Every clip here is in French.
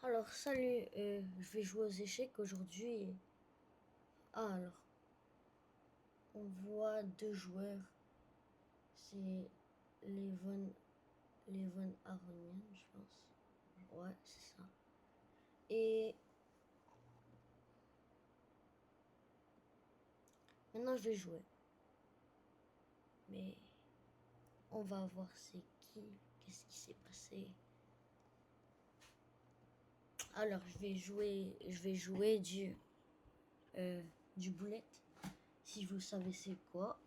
Alors, salut, je vais jouer aux échecs aujourd'hui. Ah, alors, on voit deux joueurs. C'est les Von Aronian, je pense. Ouais, c'est ça. Et maintenant, je vais jouer. Mais on va voir c'est qui, qu'est-ce qui s'est passé. Alors, je vais jouer du boulette. Si vous savez c'est quoi.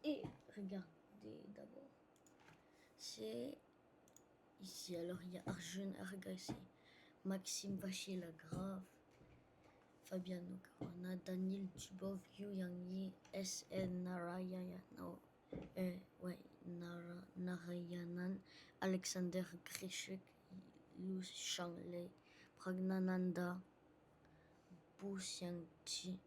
Et regardez d'abord. C'est ici. Alors, il y a Arjun Argassi, Maxime Vachier-Lagrave, Fabiano Caruana, Daniel Dubov, Yu Yang-yi, S.N. Narayanan, Alexander Grishuk, Liu Shanglei, Pragnananda, Bu Xiangji,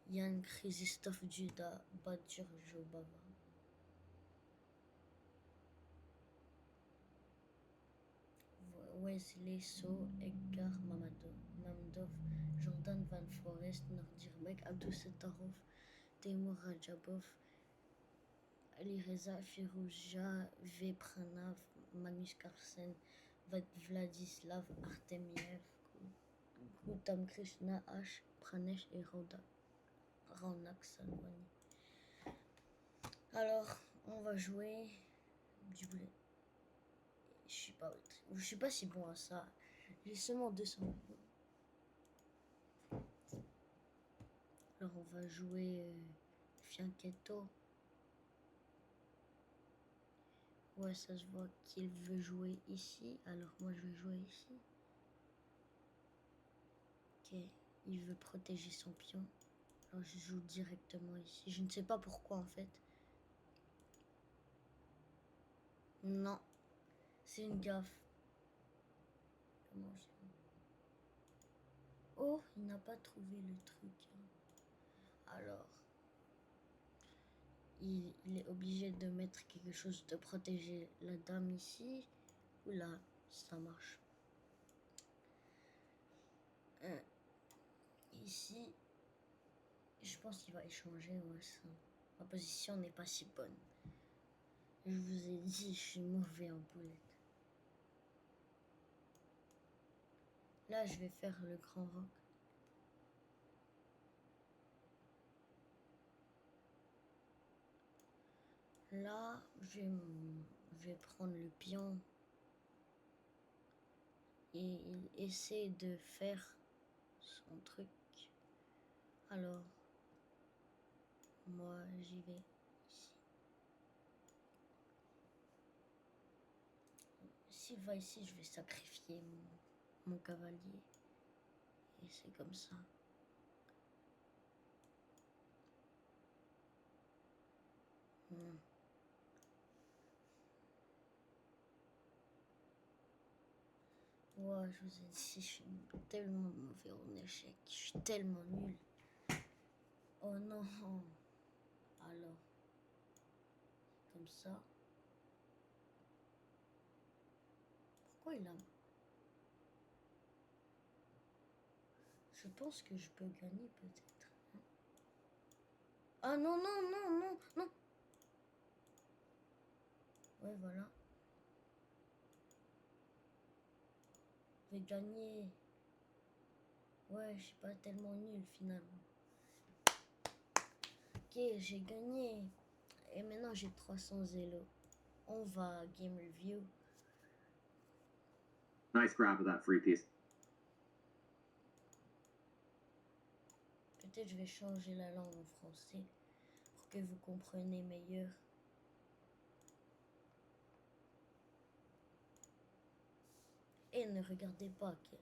Yann Christophe Juda, Badur Jobava. Wesley So, Edgar Mamdov, Jordan Van Forest, Nordirbek, Abdou Settarov, Temur Rajabov, Alireza Firouja, V. Pranav, Magnus Carlsen, Vladislav Artemiev, Gautam Krishna, H. Pranesh et Raunak Salwani. Alors, on va jouer du blé. Je suis pas si bon à ça. J'ai seulement 200 millions. Alors on va jouer Fianchetto. Ouais, ça se voit qu'il veut jouer ici. Alors moi je vais jouer ici. Ok, il veut protéger son pion. Alors je joue directement ici. Je ne sais pas pourquoi en fait. Non, c'est une gaffe. Comment je... Oh, il n'a pas trouvé le truc. Alors, il est obligé de mettre quelque chose de protéger la dame ici. Oula, ça marche. Ici, je pense qu'il va échanger. Ouais, ça. Ma position n'est pas si bonne. Je vous ai dit, je suis mauvais en boulette. Là, je vais faire le grand roc. Là, je vais prendre le pion. Et il essaie de faire son truc. Alors, moi, j'y vais ici. S'il va ici, je vais sacrifier mon cavalier. Et c'est comme ça. Ouais, je vous ai dit, je suis tellement mauvais en échec. Je suis tellement nul. Oh non. Alors, comme ça. Pourquoi il a... Je pense que je peux gagner peut-être. Ah non, non, non, non, non. Ouais, voilà. Je vais gagner. Ouais, je suis pas tellement nul finalement. Ok, j'ai gagné. Et maintenant j'ai 300 zélos. On va game review. Nice grab of that free piece. Peut-être je vais changer la langue en français pour que vous compreniez meilleur. Et ne regardez pas, ok.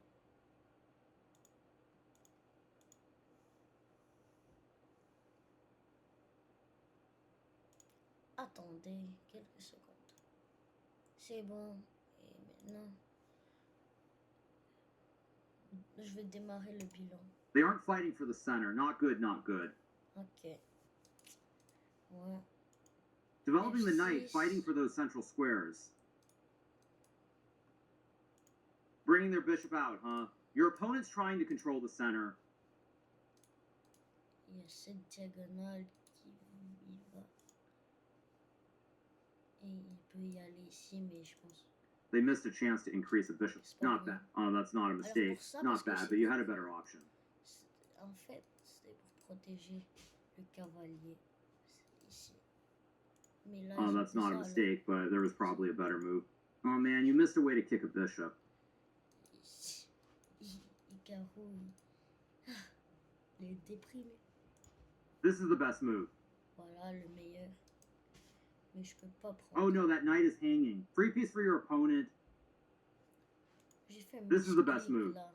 Attendez quelques secondes. C'est bon. Et maintenant, je vais démarrer le bilan. They aren't fighting for the center. Not good, not good. Ok. Ouais. Developing the F6. knight, fighting for those central squares. bringing their bishop out, huh? Your opponent's trying to control the center. Il y a cette diagonale qui il va. Et il peut y aller ici, mais je pense. They missed a chance to increase a bishop. C'est pas Not grave. bad. Oh, that's not a mistake. ça, parce Not que bad, c'est- but you had a better option. En fait, c'était pour protéger le cavalier ici. Mais là, Oh, ils ont that's fait not a ça, alors, mistake, but there was probably a better move. Oh man, you missed a way to kick a bishop. Hikaru, il est déprimé. This is the best move. Voilà, le meilleur. Mais je peux pas prendre. Oh no, that knight is hanging. Free piece for your opponent. J'ai fait un This is the petit best clic, move. là.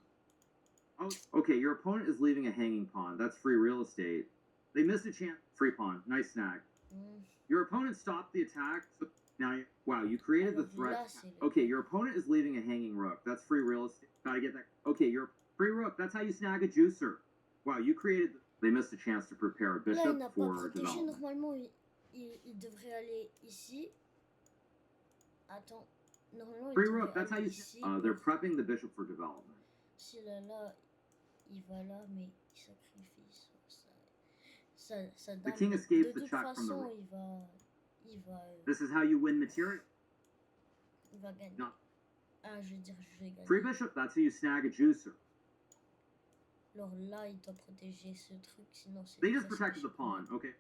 Oh, okay, your opponent is leaving a hanging pawn. That's free real estate. They missed a chance. Free pawn. Nice snag. Hmm. Your opponent stopped the attack. Now, wow, you created the Alors threat. là, c'est le- Okay, your opponent is leaving a hanging rook. That's free real estate. Gotta get that. Okay, your free rook. That's how you snag a juicer. Wow, you created. They missed a chance to prepare a Là, il bishop n'a pas for protégé. development. Normalement, il devrait aller ici. Attends. Normalement, Free il devrait rook. That's how aller you. ici. They're prepping the bishop for development. Si là, il va là, mais il sacrifie sa The dame. king Mais escapes de the toute check from the façon, rook. il va This is how you win material. gagner. No. Ah, je veux dire, je vais gagner. Free bishop. That's how you snag a juicer. Alors là, il doit protéger ce truc, sinon c'est. They just presque protected the échec. pawn. Okay.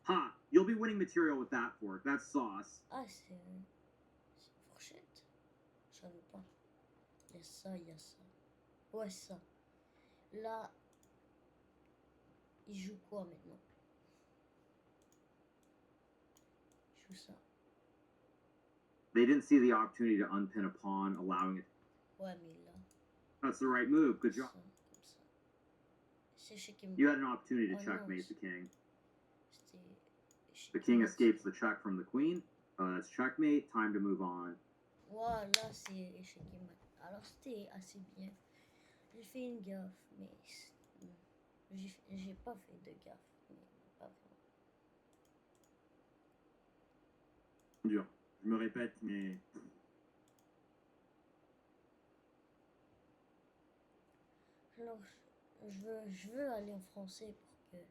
Ha! You'll be winning material with that fork. That's sauce. Ah, c'est une fourchette. Je savais pas. Il y a ça, il y a ça. Ouais, ça. Là, il joue quoi maintenant? Il joue ça. They didn't see the opportunity to unpin a pawn, allowing it. Ouais, mais là, That's the right move. Good ça, job. comme ça. C'est chez qui You had an opportunity to Oh, checkmate no. the king. C'était. The king escapes the check from the queen. That's checkmate. Time to move on. Voilà, c'est échec et mat. Alors c'était assez bien. J'ai fait une gaffe, mais j'ai pas fait de gaffe. Mais pas vraiment. Dur. Je me répète, mais Alors, je veux aller en français pour que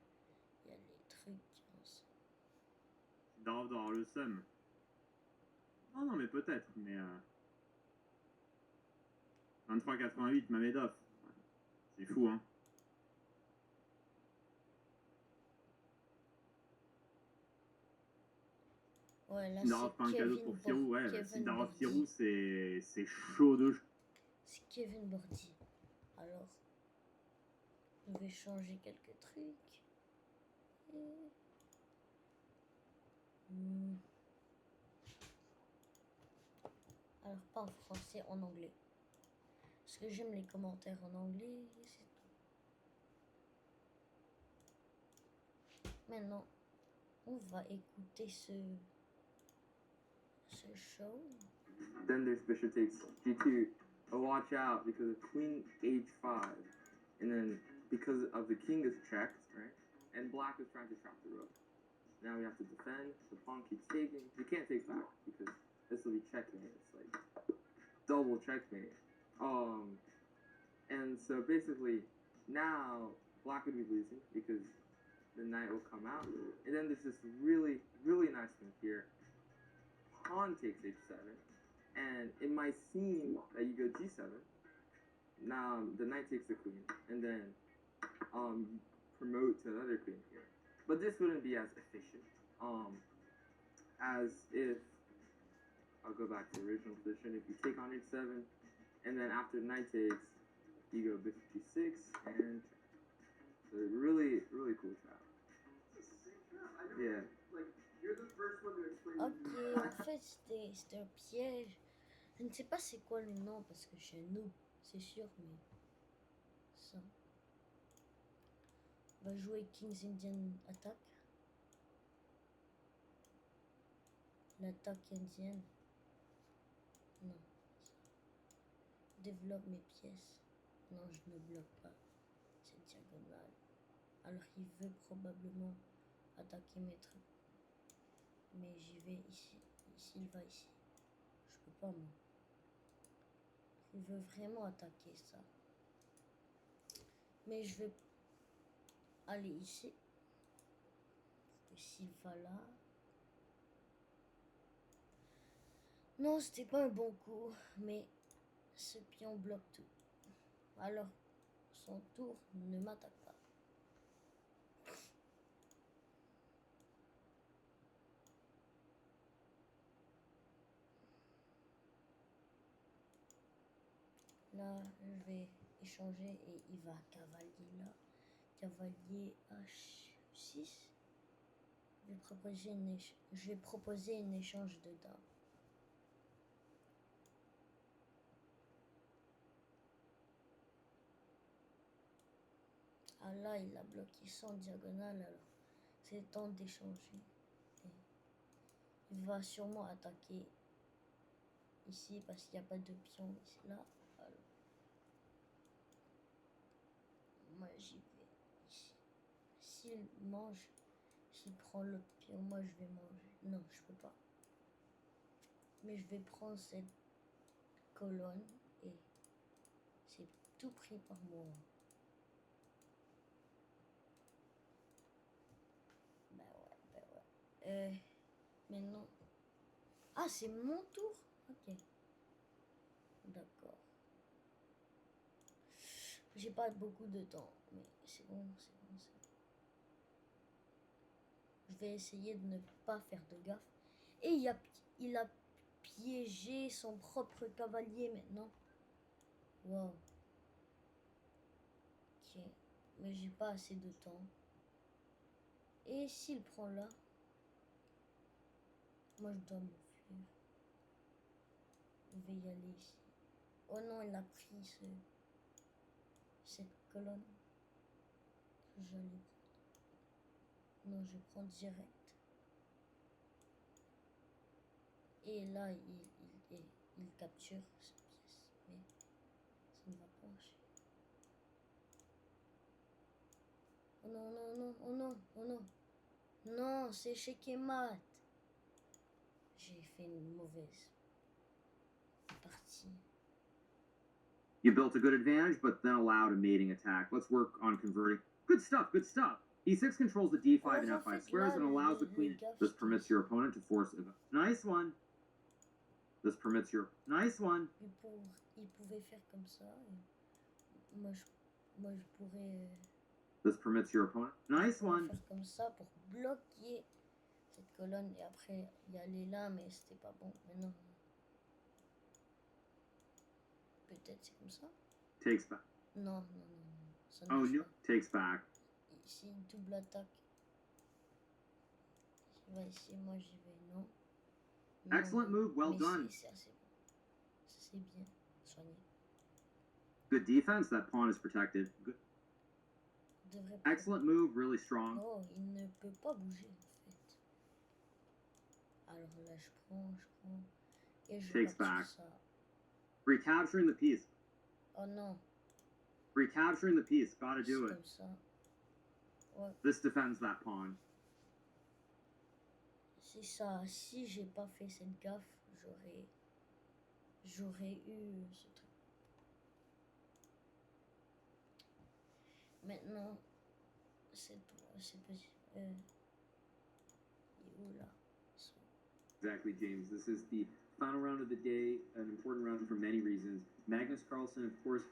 il y a les trucs. Darov doit avoir le seum. Non, mais peut-être, mais 23,88 Mamedov. C'est fou, hein. Ouais, là Darov pas un c'est cadeau Kevin pour Firou, ouais. Kevin Si Darov Bordy. Firou, c'est chaud de. C'est Kevin Bordy. Alors, je vais changer quelques trucs. Et- Hmm. Alors, pas en français, en anglais. Parce que j'aime les commentaires en anglais, c'est tout. Maintenant, on va écouter ce show. Then there's bishop takes g2. Oh, watch out because of queen h5, and then because of the king is checked, right? And black is trying to trap the rook. Now we have to defend. The pawn keeps taking. You can't take back because this will be checkmate. It's like double checkmate. And so basically now black would be losing because the knight will come out, and then there's this really nice move here. Pawn takes h7, and it might seem that you go g7. Now the knight takes the queen, and then you promote to another queen here. But this wouldn't be as efficient as if, I'll go back to the original position, if you take on h7, and then after knight takes, you go bishop g6, and so really cool trap. Yeah. Ok, en fait c'était un piège. Je ne sais pas c'est quoi le nom parce que je suis un noob, c'est sûr, mais ça. On va jouer King's Indian Attack. L'attaque indienne. Non. Développe mes pièces. Non, je ne bloque pas cette diagonale. Alors il veut probablement attaquer mes trucs. Mais j'y vais ici. Ici, il va ici. Je peux pas, moi. Il veut vraiment attaquer ça. Mais je vais aller ici. Parce que s'il va là... Non, c'était pas un bon coup, mais ce pion bloque tout. Alors, son tour ne m'attaque pas. Là, je vais échanger et il va cavalier là. Cavalier H6. Je vais proposer un échange de dames. Ah là, il a bloqué sans diagonale, alors c'est temps d'échanger. Il va sûrement attaquer ici parce qu'il n'y a pas de pion ici là. Alors, moi j'y vais ici. S'il mange, s'il prend l'autre pion, moi je vais manger. Non, je peux pas. Mais je vais prendre cette colonne et c'est tout pris par moi. Ben ouais. Maintenant. Ah, c'est mon tour? Ok. D'accord. J'ai pas beaucoup de temps, mais c'est bon. Je vais essayer de ne pas faire de gaffe. Et il a piégé son propre cavalier maintenant. Wow. Ok. Mais j'ai pas assez de temps. Et s'il prend là, moi je dois m'enfuir. Je vais y aller ici. Oh non, il a pris cette colonne. J'allais. Non, je prends direct. Et là, il capture cette pièce. Mais ça ne va pas marcher. Oh non, non, non, oh non, oh non. Non, c'est échec et mat. J'ai fait une mauvaise partie. You built a good advantage, but then allowed a mating attack. Let's work on converting. Good stuff, good stuff. E6 controls the D5 and Alors, en F5 fait, squares là, and allows the le queen. gaffe, This c'était permits ici. your opponent to force a nice one. This permits your nice one. Il pouvait faire comme ça. Et moi, je pourrais This permits your opponent. Nice one. faire comme ça pour bloquer cette colonne et après y aller là, mais c'était pas bon. Mais non. Peut-être c'est comme ça. Takes back. Non. Ça ne Oh marche no. pas. Takes back. Ici, double attaque. Il va ici, moi j'y vais. Non. Excellent move. Well mais done. C'est assez bon. C'est bien soigné. Good defense. That pawn is protected. Good. Excellent move. Really strong. Oh, il ne peut pas bouger en fait. Alors là, je prends. Et je Takes capture back. ça. Recapturing the piece. Oh non. Recapturing the piece. Gotta C'est do it. comme ça. Ouais. This defends that pawn. C'est ça. Si j'ai pas fait cette gaffe, j'aurais eu ce truc. Maintenant, c'est possible. Il est où là? Exactly, James. This is the final round of the day, an important round for many reasons. Magnus Carlsen, of course,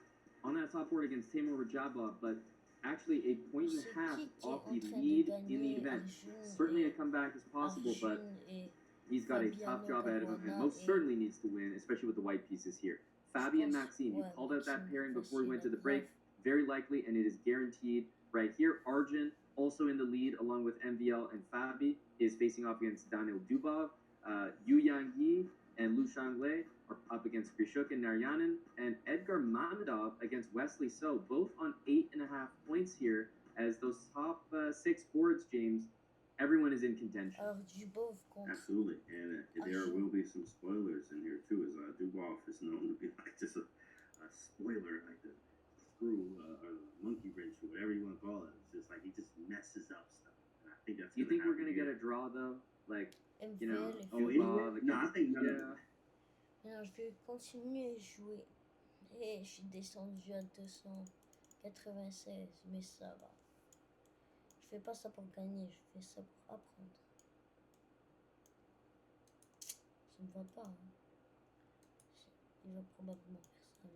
on that top board against Timur Rajabov, but actually a point and a half off the lead in the event. Certainly a comeback is possible, but he's got a tough job ahead of him and most certainly needs to win, especially with the white pieces here. Fabi and Maxime, you called out that pairing before we went to the break. Very likely, and it is guaranteed right here. Arjun, also in the lead, along with MVL and Fabi, is facing off against Daniel Dubov. Yu Yang and Lu Shanglei are up against Grishuk and Naryanin, and Edgar Mamedov against Wesley So, both on 8.5 points here, as those top 6 boards, James, everyone is in contention. Alors, Dubov contre... Absolutely, and there will be some spoilers in here too, as Dubov is known to be like just a spoiler, like the screw or the monkey wrench or whatever you want to call it. It's just like he just messes up stuff, and I think that's. You think we're gonna get a draw though? Like, you know, no, I think none of them. Alors, je vais continuer à jouer. Et je suis descendu à 296, mais ça va. Je fais pas ça pour gagner, je fais ça pour apprendre. Ça me va pas. Hein. Il va probablement faire ça.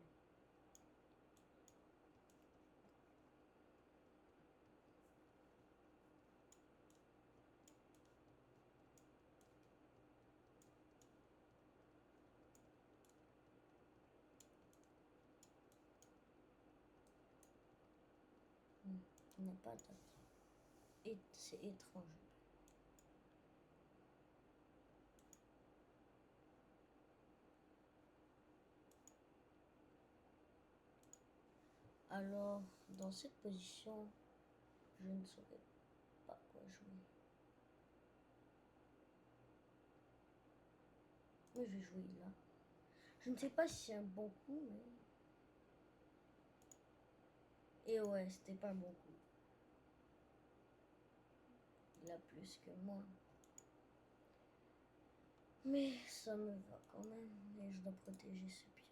Lui. Il n'a pas attaqué. Et c'est étrange. Alors, dans cette position, je ne saurais pas quoi jouer. Mais je vais jouer là. Je ne sais pas si c'est un bon coup, mais... Et ouais, c'était pas un bon coup. Il a plus que moi. Mais ça me va quand même. Et je dois protéger ce pion.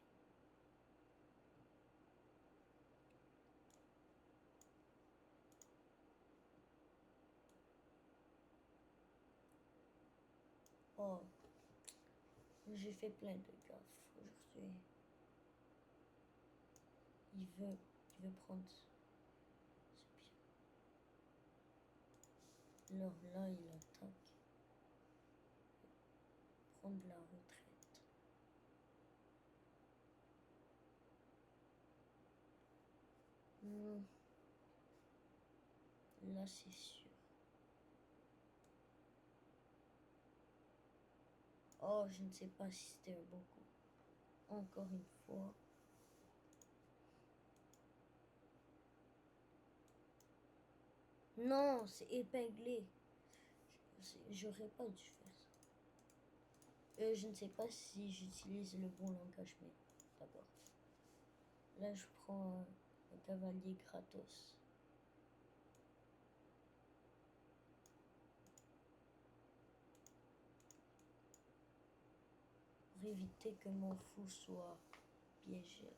Oh. J'ai fait plein de gaffes aujourd'hui. Il veut prendre ce pion. Alors là, il attaque. Prendre la retraite. Là, c'est sûr. Oh, je ne sais pas si c'était un bon coup. Encore une fois. Non, c'est épinglé. J'aurais pas dû faire ça. Je ne sais pas si j'utilise le bon langage, mais d'abord. Là, je prends un cavalier gratos. Pour éviter que mon fou soit piégé.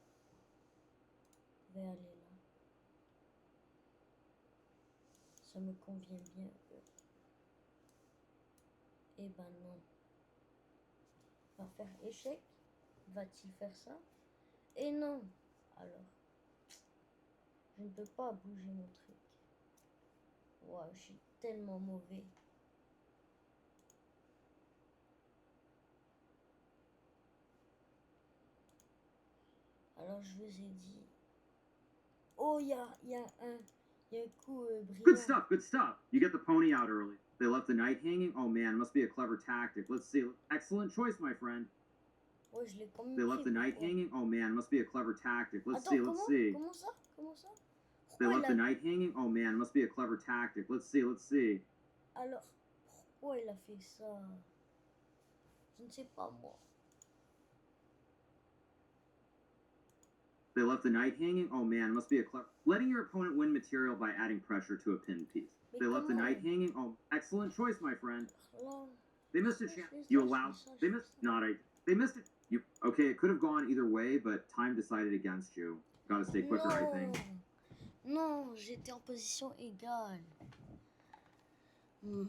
Je vais aller là. Ça me convient bien. Eh ben non. Va faire échec. Va-t-il faire ça? Et non. Alors. Je ne peux pas bouger mon truc. Wow, je suis tellement mauvais. Alors je vous ai dit. Oh, il y a un coup brillant. Good stuff, good stuff. You get the pony out early. They left the knight hanging. Oh man, it must be a clever tactic. Let's see. Excellent choice, my friend. Ouais, je l'ai quand même They left the pris, knight pourquoi? hanging. Oh man, it must be a clever tactic. Let's Attends, see, let's see. Comment ça? Comment ça? They Pourquoi left the knight hanging. Oh man, it must be a clever tactic. Let's see, let's see. Alors, pourquoi il a fait ça? Je ne sais pas moi. They left the knight hanging. Oh man, it must be a clever. Letting your opponent win material by adding pressure to a pinned piece. Mais They left the comment? knight hanging. Oh, excellent choice, my friend. Là, They missed a je chance. fais You ça, je allowed. fais ça, je They fais missed. ça. Not I. They missed it. You okay? It could have gone either way, but time decided against you. Got to stay quicker, I think. Non, j'étais en position égale. Non.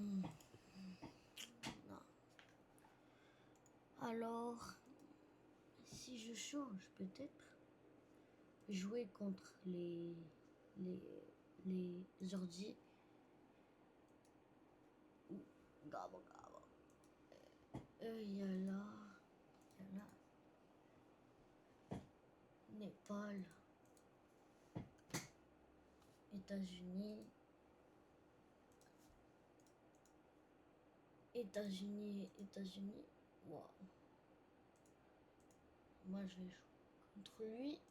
Alors, si je change, peut-être jouer contre les ordi. Gabo. Il y a là. Népal. États-Unis. Wow. Moi, je vais jouer contre lui.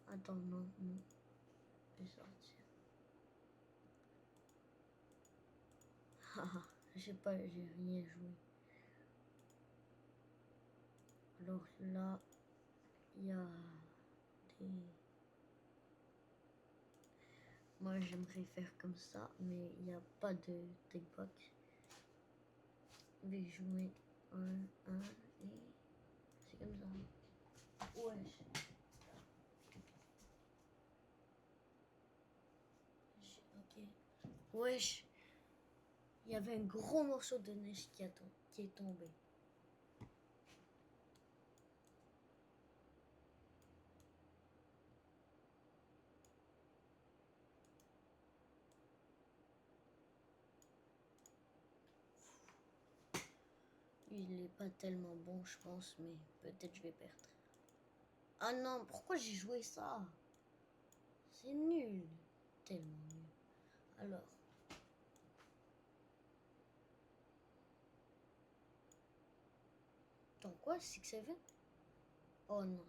Attends, non. Je vais sortir. J'ai rien joué. Alors là, il y a des... Moi, j'aimerais faire comme ça, mais il n'y a pas de take back. Je vais jouer 1, Et c'est comme ça. Wesh. Ok. Wesh. Il y avait un gros morceau de neige qui est tombé. Il est pas tellement bon, je pense, mais peut-être je vais perdre. Ah non, pourquoi j'ai joué ça? C'est nul. Tellement nul. Alors. Attends, quoi? 6-7? Oh non,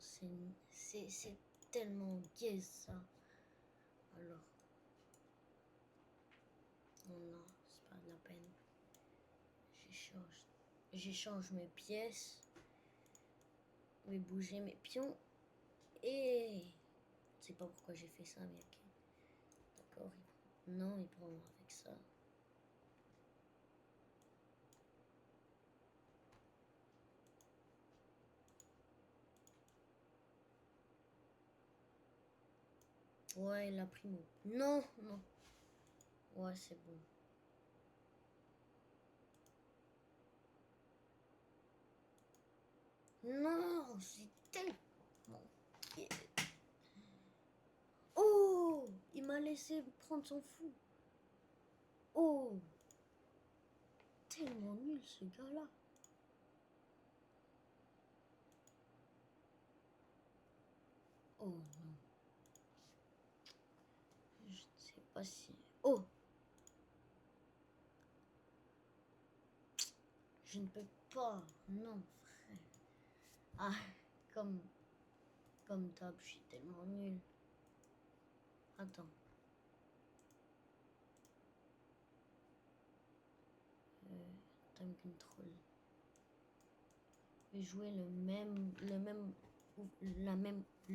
c'est tellement gay ça. Alors. Oh non, c'est pas de la peine. J'échange mes pièces. Je vais bouger mes pions. Et je sais pas pourquoi j'ai fait ça, mais ok. D'accord. Non, il prend avec ça. Ouais, il a pris mon. Non, non. Ouais, c'est bon. Non, c'est tellement. Oh, il m'a laissé prendre son fou. Oh, tellement nul ce gars-là. Oh non. Je ne sais pas si. Oh, je ne peux pas. Non, frère. Ah, comme d'hab, je suis tellement nul. Attends. Time control. Je vais jouer le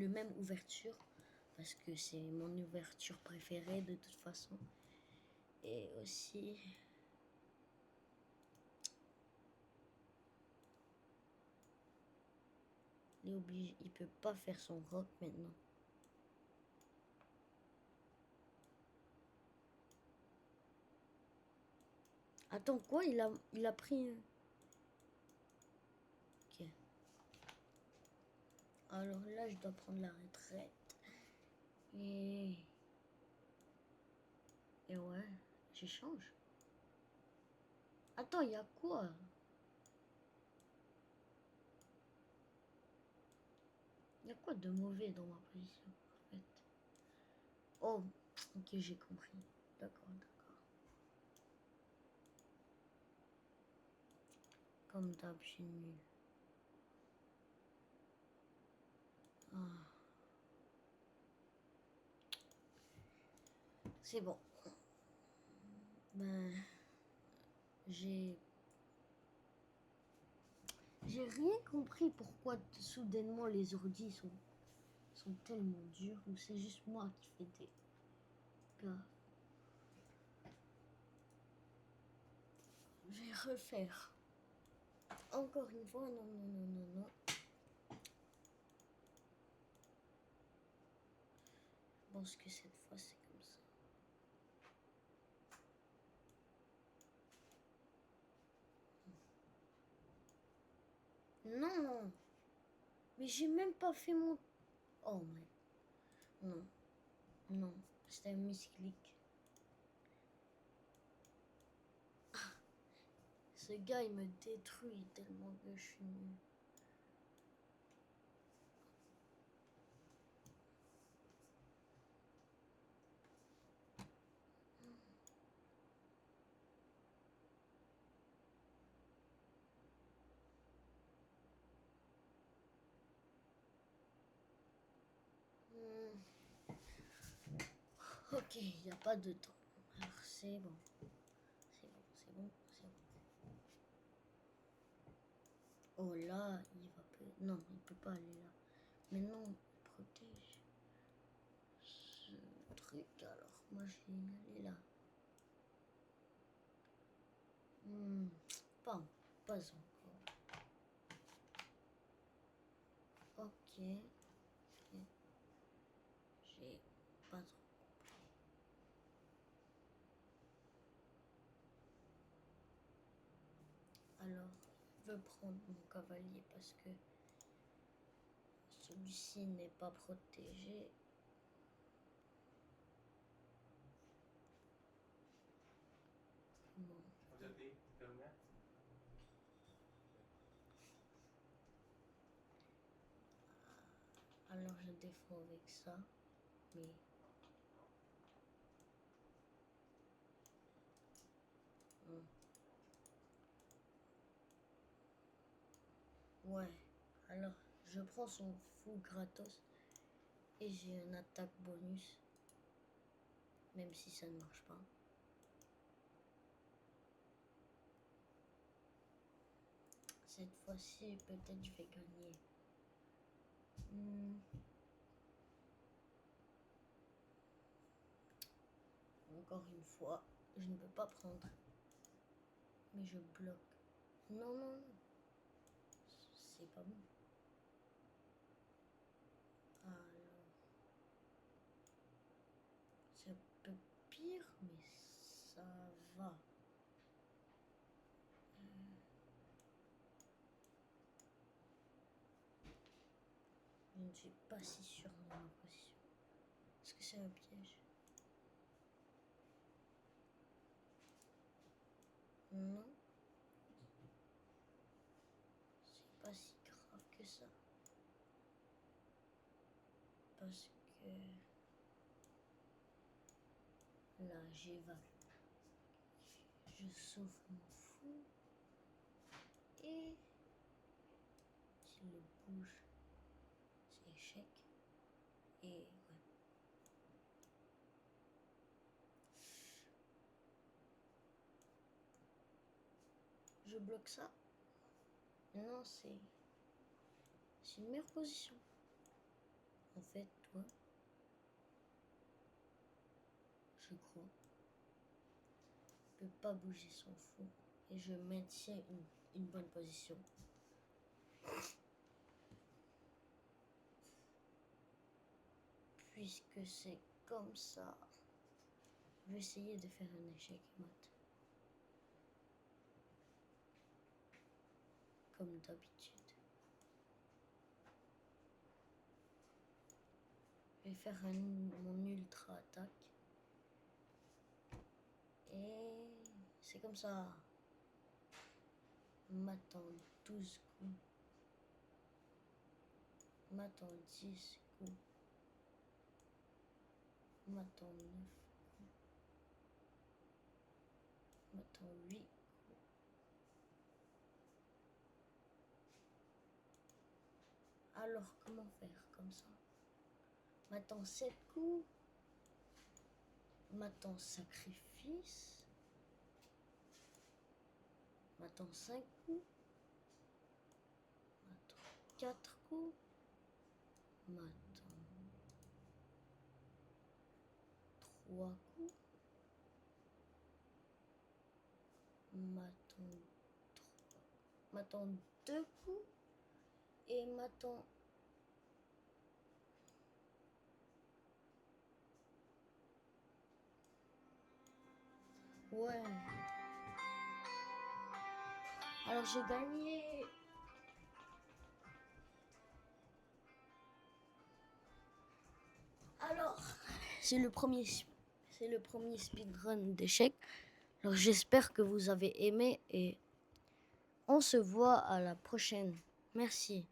même ouverture parce que c'est mon ouverture préférée de toute façon. Et aussi. Il est obligé, il peut pas faire son rock maintenant. Attends, quoi? Il a pris un. Ok. Alors là, je dois prendre la retraite. Et ouais, j'échange. Attends, il y a quoi? Il y a quoi de mauvais dans ma position, en fait? Oh, ok, j'ai compris. D'accord, d'accord. Comme d'hab, je suis nul. Ah. C'est bon. Ben, j'ai rien compris pourquoi soudainement les ordi sont tellement durs ou c'est juste moi qui fais des gars. Je vais refaire. Encore une fois, non, non, non, non, non. Je pense que cette fois c'est comme ça. Non, mais j'ai même pas fait mon. Oh my. Non, non, c'était un misclick. Ce gars il me détruit tellement que je suis nul. Ok, il n'y a pas de temps. Alors c'est bon. C'est bon, c'est bon, c'est bon. Oh là, il va pas. Non, il peut pas aller là. Mais non, il protège ce truc. Alors moi je vais aller là. Pas encore. J'ai pas trop. Alors, je veux prendre mon cavalier parce que celui-ci n'est pas protégé. Bon. Alors je défends avec ça, mais ouais. Alors je prends son fou gratos et j'ai une attaque bonus, même si ça ne marche pas. Cette fois-ci, peut-être je vais gagner. Encore une fois, je ne peux pas prendre. Mais je bloque. Non, non, non. C'est pas bon. Alors. C'est un peu pire, mais ça va. Je ne suis pas si sûre de ma position. Est-ce que c'est un piège? Non. C'est pas si grave que ça. Parce que là, j'évade. Je sauve mon fou. Et s'il le bouge, c'est échec. Et ouais. Je bloque ça. Non, c'est une meilleure position. En fait, toi, je crois, ne peut pas bouger son fou. Et je maintiens une bonne position. Puisque c'est comme ça, je vais essayer de faire un échec mat. Comme d'habitude. Je vais faire mon ultra attaque. Et c'est comme ça. M'attend 12 coups. M'attend 10 coups. M'attend 9 coups. M'attend 8 coups. Alors comment faire comme ça? M'attend 7 coups. M'attend sacrifice. M'attend 5 coups. M'attend 4 coups. M'attend 3 coups. M'attend 2 coups. Et m'attend ouais. Alors j'ai gagné. Alors, c'est le premier speedrun d'échecs. Alors j'espère que vous avez aimé et on se voit à la prochaine. Merci.